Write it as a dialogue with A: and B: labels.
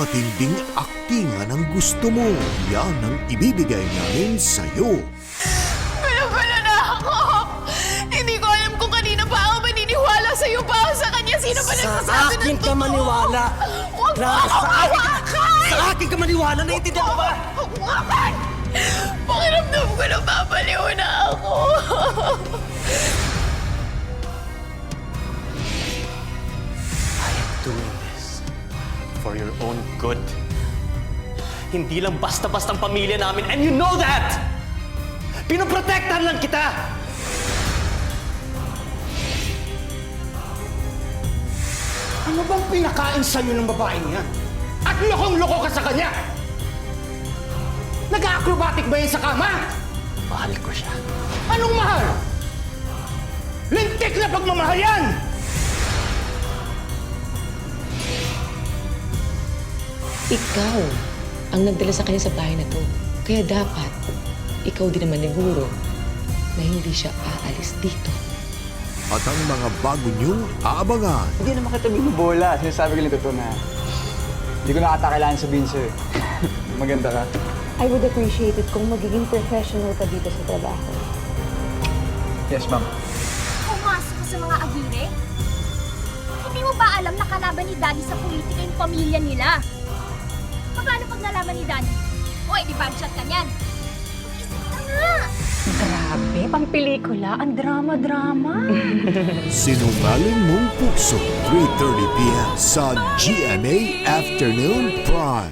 A: matinding aktingan ang gusto mo. Yan ang ibibigay namin sa'yo.
B: Wala na ako! Hindi ko alam kung kanina pa ako maniniwala sa'yo pa ako sa kanya. Sino ba nagsasabi
C: Sa
B: ng
C: akin ka
B: totoo?
C: maniwala.
B: Huwag mo
C: Clara,
B: ako
C: sa akin
B: hawakan!
C: Sa akin ka maniwala. Naiintindihan mo ba?
B: Hawakan! Pakiramdam ko na babaliw na ako.
D: I am doing this for your own good. Hindi lang basta-bastang pamilya namin, and you know that! Pinoprotektahan lang kita!
E: Ano bang pinakain sa'yo ng babaeng yan? At lokong-loko ka sa kanya? Nag-acrobatic ba yan sa kama?
D: Mahal ko siya.
E: Anong mahal? Lintik na pagmamahal yan!
F: Ikaw ang nagdala sa kanya sa bahay na to. Kaya dapat, ikaw din naman naguro na hindi siya aalis dito.
A: At ang mga bago niyong aabangan.
G: Hindi naman kita binubola. Sinasabi ko lang totoo na hindi ko na ata kailangan sabihin sa'yo. Maganda ka.
H: I would appreciate it kung magiging professional ka dito sa trabaho.
G: Yes, ma'am.
I: Pumasok ka sa mga agire? Hindi mo ba alam na kalaban ni Daddy sa politika yung pamilya nila? Paano pag nalaman ni Daddy? Oy, di bad shot ka niyan. Mag-isip ka nga!
H: Grabe, pampelikula. Ang drama-drama.
A: Sinungaling mong Pukso, 3:30 p.m. sa GMA Afternoon Prime.